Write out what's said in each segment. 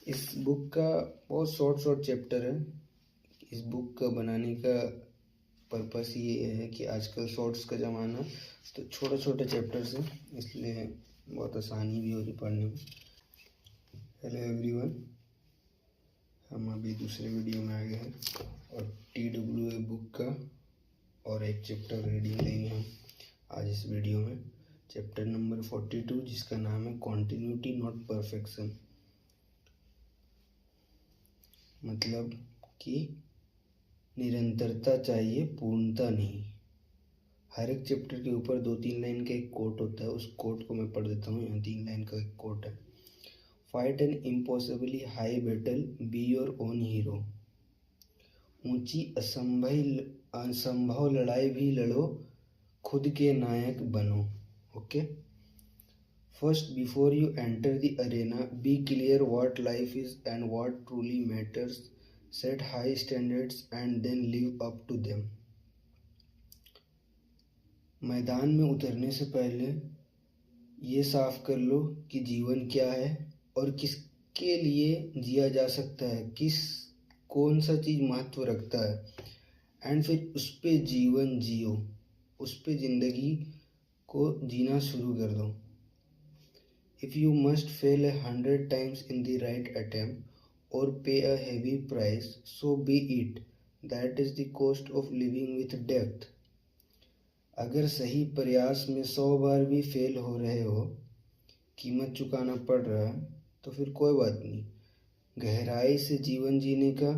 इस बुक का बहुत शॉर्ट चैप्टर है। इस बुक का बनाने का पर्पस ये है कि आजकल शॉर्ट्स का ज़माना, तो छोटे छोटे चैप्टर्स हैं, इसलिए बहुत आसानी भी हो रही पढ़ने में। हेलो एवरीवन, हम अभी दूसरे वीडियो में आ गए हैं और TWA बुक का और एक चैप्टर रीडिंग लेंगे हम आज इस वीडियो में। चैप्टर नंबर 42 जिसका नाम है कॉन्टिन्यूटी नॉट परफेक्शन। मतलब कि निरंतरता चाहिए, पूर्णता नहीं। हर एक चैप्टर के ऊपर 2-3 लाइन का एक कोट होता है। उस कोट को मैं पढ़ देता हूँ। यहाँ 3 लाइन का एक कोट है। Fight an impossibly high battle, be your own hero. ऊंची असंभव लड़ाई भी लड़ो, खुद के नायक बनो। Okay. First, before you enter the arena, be clear what life is and what truly matters. Set high standards and then live up to them. मैदान में उतरने से पहले ये साफ कर लो कि जीवन क्या है और किसके लिए जिया जा सकता है, कौन सा चीज़ महत्व रखता है, एंड फिर उस पे जीवन जियो, उस पे ज़िंदगी को जीना शुरू कर दो। If you must fail 100 times in the right attempt or pay a heavy price, so be it. That is the cost of living with depth. अगर सही प्रयास में 100 बार भी फेल हो रहे हो, कीमत चुकाना पड़ रहा है, तो फिर कोई बात नहीं। गहराई से जीवन जीने का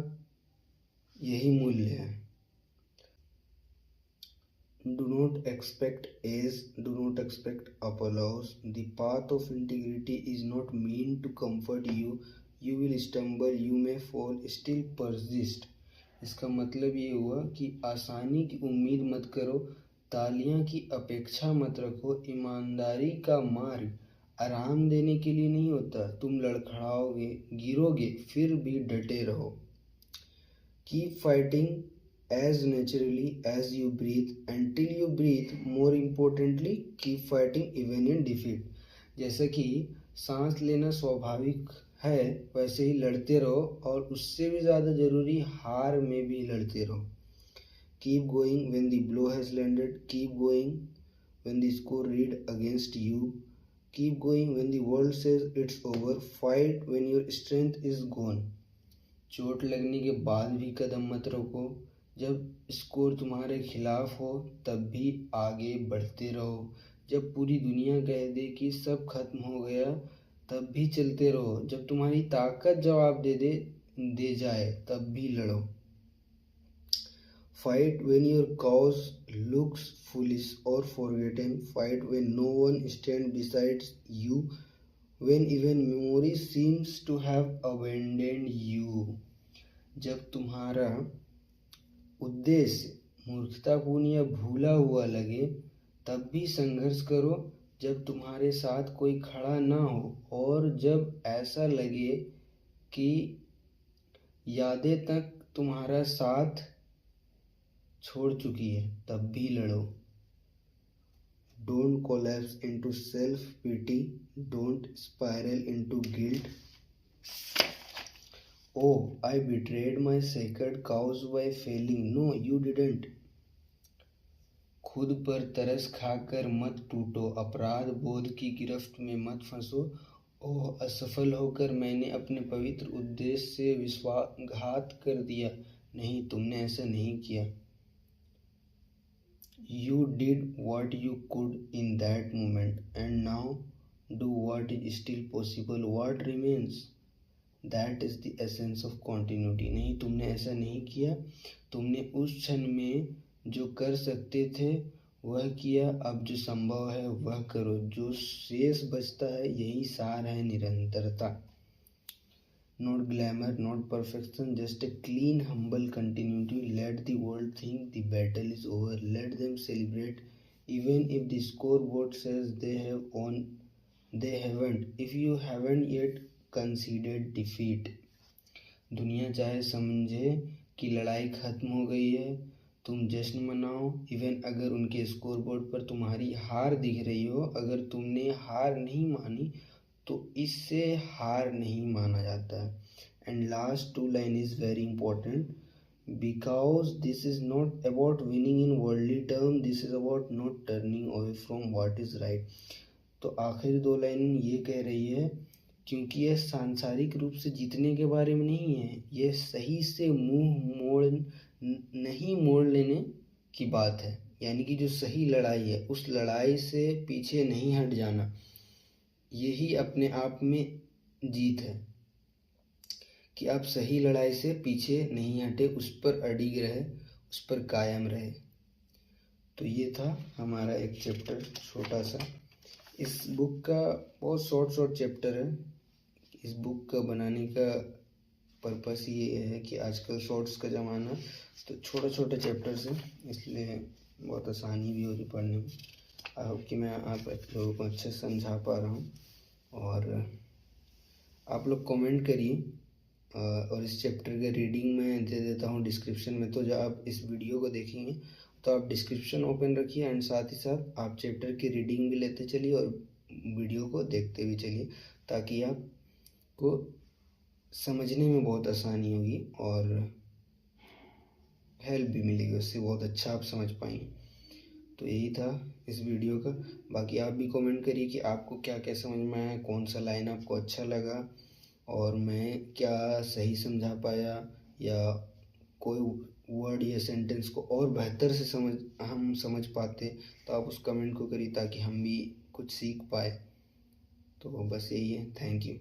यही मूल्य है। Do not expect praise, do not expect applause. The path of integrity is not meant to comfort you. You will stumble, you may fall, still persist. इसका मतलब ये हुआ कि आसानी की उम्मीद मत करो, तालियां की अपेक्षा मत रखो। ईमानदारी का मार्ग आराम देने के लिए नहीं होता। तुम लड़खड़ाओगे, गिरोगे, फिर भी डटे रहो। Keep fighting as naturally as you breathe until you breathe. More importantly, keep fighting even in defeat. जैसे कि सांस लेना स्वाभाविक है, वैसे ही लड़ते रहो, और उससे भी ज़्यादा ज़रूरी हार में भी लड़ते रहो। Keep going when the blow has landed. Keep going when the score read against you. Keep going when the world says it's over. Fight when your strength is gone. चोट लगने के बाद भी कदम मत रोको। जब स्कोर तुम्हारे खिलाफ हो तब भी आगे बढ़ते रहो। जब पूरी दुनिया कह दे कि सब खत्म हो गया तब भी चलते रहो। जब तुम्हारी ताकत जवाब दे जाए तब भी लड़ो। Fight when your cause looks foolish or forgotten. Fight when no one stands beside you. When even memory seems to have abandoned you. जब तुम्हारा उद्देश्य मूर्खतापूर्ण या भूला हुआ लगे तब भी संघर्ष करो। जब तुम्हारे साथ कोई खड़ा ना हो और जब ऐसा लगे कि यादें तक तुम्हारा साथ छोड़ चुकी है तब भी लड़ो। Don't collapse into self-pity. Don't spiral into guilt. Oh, I betrayed my sacred cause by failing. No, you didn't. खुद पर तरस खाकर मत टूटो, अपराध बोध की गिरफ्त में मत फंसो। ओह, असफल होकर मैंने अपने पवित्र उद्देश्य से विश्वासघात कर दिया। नहीं, तुमने ऐसा नहीं किया। You did what you could in that moment, and now do what is still possible. What remains? That is the essence of continuity. नहीं, तुमने ऐसा नहीं किया। तुमने उस क्षण में जो कर सकते थे वह किया। अब जो संभव है वह करो। जो शेष बचता है यही सार है निरंतरता। Not glamour, not perfection, just a clean, humble continuity. Let the world think the battle is over. Let them celebrate, even if the scoreboard says they have won. They haven't. If you haven't yet conceded defeat. दुनिया चाहे समझे कि लड़ाई खत्म हो गई है, तुम जश्न मनाओ। इवन अगर उनके स्कोरबोर्ड पर तुम्हारी हार दिख रही हो, अगर तुमने हार नहीं मानी तो इससे हार नहीं माना जाता है। And last two line is very important, because this is not about winning in worldly term, this is about not turning away from what is right. तो आखिरी दो लाइन ये कह रही है, क्योंकि यह सांसारिक रूप से जीतने के बारे में नहीं है, यह सही से मुंह मोड़ नहीं मोड़ लेने की बात है। यानी कि जो सही लड़ाई है उस लड़ाई से पीछे नहीं हट जाना, यही अपने आप में जीत है कि आप सही लड़ाई से पीछे नहीं हटे, उस पर अडिग रहे, उस पर कायम रहे। तो ये था हमारा एक चैप्टर छोटा सा। इस बुक का बहुत शॉर्ट चैप्टर है। इस बुक का बनाने का पर्पस ये है कि आजकल शॉर्ट्स का ज़माना, तो छोटे चैप्टर्स हैं, इसलिए बहुत आसानी भी हो रही पढ़ने में। आई होप कि मैं आप लोगों को अच्छे से समझा पा रहा हूँ। और आप लोग कमेंट करिए, और इस चैप्टर के रीडिंग में दे देता हूँ डिस्क्रिप्शन में। तो जब आप इस वीडियो को देखेंगे तो आप डिस्क्रिप्शन ओपन रखिए, एंड साथ ही साथ आप चैप्टर की रीडिंग भी लेते चलिए और वीडियो को देखते भी चलिए, ताकि आपको समझने में बहुत आसानी होगी और हेल्प भी मिलेगी, उससे बहुत अच्छा आप समझ पाएंगे। तो यही था इस वीडियो का। बाकी आप भी कमेंट करिए कि आपको क्या क्या समझ में आया, कौन सा लाइन आपको अच्छा लगा, और मैं क्या सही समझा पाया, या कोई वर्ड या सेंटेंस को और बेहतर से हम समझ पाते, तो आप उस कमेंट को करिए ताकि हम भी कुछ सीख पाए। तो बस यही है। Thank you.